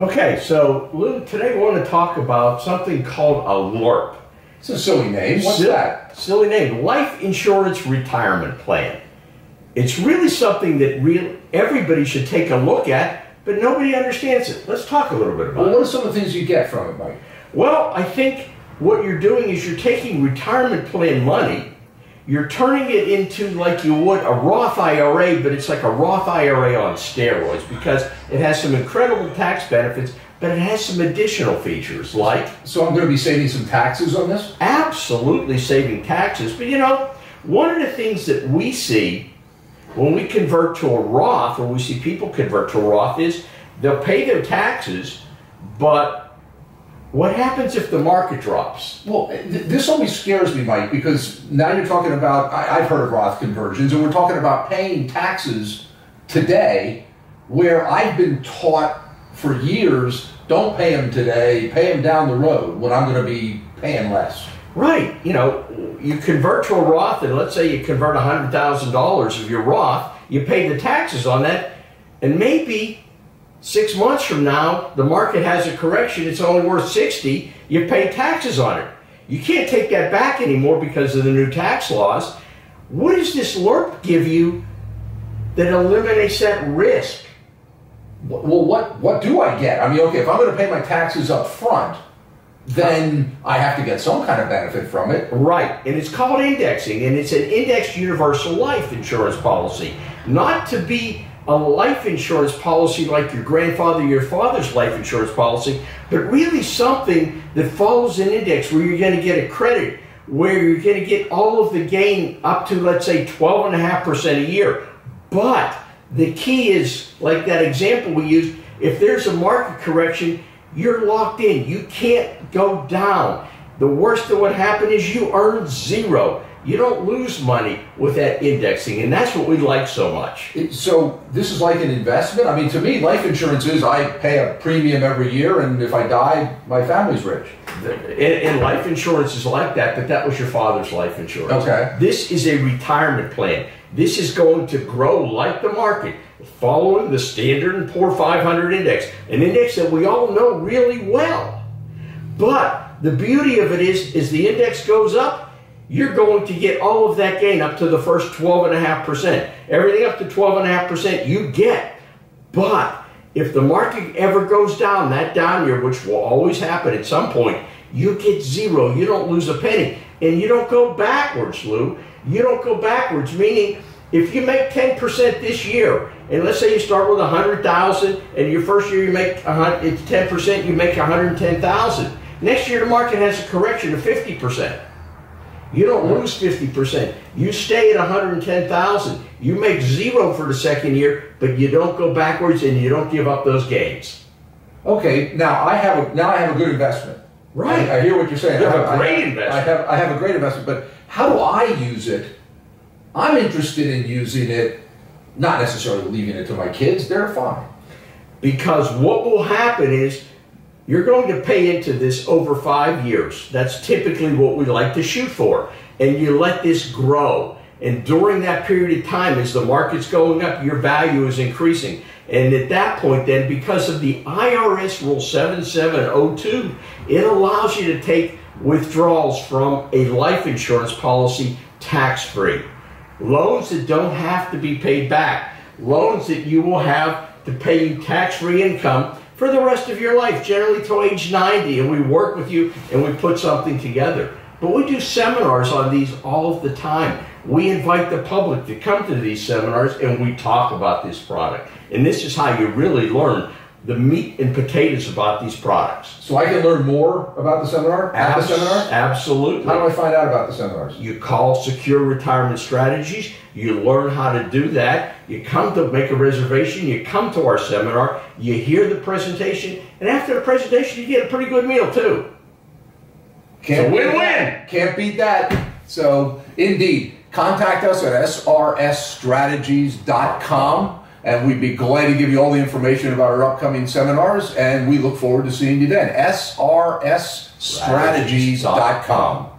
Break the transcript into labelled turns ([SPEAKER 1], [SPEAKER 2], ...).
[SPEAKER 1] Okay, so Lou, today we want to talk about something called a LIRP.
[SPEAKER 2] It's a silly name. What's that?
[SPEAKER 1] Silly name. Life Insurance Retirement Plan. It's really something that everybody should take a look at, but nobody understands it. Let's talk a little bit about it.
[SPEAKER 2] What are some of the things you get from it, Mike?
[SPEAKER 1] Well, I think what you're doing is you're taking retirement plan money, you're turning it into like you would a Roth IRA, but it's like a Roth IRA on steroids because it has some incredible tax benefits, but it has some additional features like...
[SPEAKER 2] So I'm going to be saving some taxes on this?
[SPEAKER 1] Absolutely saving taxes. But you know, one of the things that we see when we convert to a Roth, or we see people convert to a Roth, is they'll pay their taxes, but what happens if the market drops?
[SPEAKER 2] Well, this always scares me, Mike, because now you're talking about, I've heard of Roth conversions, and we're talking about paying taxes today, where I've been taught for years, don't pay them today, pay them down the road when I'm going to be paying less.
[SPEAKER 1] Right. You know, you convert to a Roth, and let's say you convert $100,000 of your Roth, you pay the taxes on that, and maybe 6 months from now, the market has a correction, it's only worth 60, you pay taxes on it. You can't take that back anymore because of the new tax laws. What does this LIRP give you that eliminates that risk?
[SPEAKER 2] Well, what do I get? I mean, okay, if I'm going to pay my taxes up front, then I have to get some kind of benefit from it.
[SPEAKER 1] Right, and it's called indexing, and it's an indexed universal life insurance policy. Not to be a life insurance policy like your grandfather or your father's life insurance policy, but really something that follows an index where you're going to get a credit, where you're going to get all of the gain up to, let's say, 12.5% a year. But the key is, like that example we used, if there's a market correction, you're locked in. You can't go down. The worst that would happen is you earn zero. You don't lose money with that indexing, and that's what we like so much.
[SPEAKER 2] So this is like an investment? I mean, to me, life insurance is I pay a premium every year, and if I die, my family's rich.
[SPEAKER 1] And life insurance is like that, but that was your father's life insurance.
[SPEAKER 2] Okay.
[SPEAKER 1] This is a retirement plan. This is going to grow like the market, following the Standard & Poor's 500 index, an index that we all know really well. But the beauty of it is the index goes up, you're going to get all of that gain up to the first 12.5%. Everything up to 12.5% you get. But if the market ever goes down, that down year, which will always happen at some point, you get zero. You don't lose a penny. And you don't go backwards, Lou. You don't go backwards, meaning if you make 10% this year, and let's say you start with 100,000, and your first year you make it's 10%, you make 110,000. Next year the market has a correction of 50%. You don't lose 50%. You stay at 110,000. You make zero for the second year, but you don't go backwards and you don't give up those gains.
[SPEAKER 2] Okay, now I have a good investment.
[SPEAKER 1] Right.
[SPEAKER 2] I hear what you're saying.
[SPEAKER 1] You have a great investment.
[SPEAKER 2] I have a great investment, but how do I use it? I'm interested in using it, not necessarily leaving it to my kids. They're fine.
[SPEAKER 1] Because what will happen is you're going to pay into this over 5 years. That's typically what we like to shoot for. And you let this grow. And during that period of time, as the market's going up, your value is increasing. And at that point then, because of the IRS Rule 7702, it allows you to take withdrawals from a life insurance policy tax-free. Loans that don't have to be paid back. Loans that you will have to pay you tax-free income for the rest of your life, generally till age 90, and we work with you and we put something together. But we do seminars on these all of the time. We invite the public to come to these seminars and we talk about this product. And this is how you really learn the meat and potatoes about these products.
[SPEAKER 2] So I can learn more about the seminar at the seminar?
[SPEAKER 1] Absolutely.
[SPEAKER 2] How do I find out about the seminars?
[SPEAKER 1] You call Secure Retirement Strategies. You learn how to do that. You come to make a reservation. You come to our seminar. You hear the presentation. And after the presentation, you get a pretty good meal, too.
[SPEAKER 2] Can't
[SPEAKER 1] win-win.
[SPEAKER 2] Can't beat that. So, indeed, contact us at srsstrategies.com. And we'd be glad to give you all the information about our upcoming seminars, and we look forward to seeing you then. srsstrategies.com.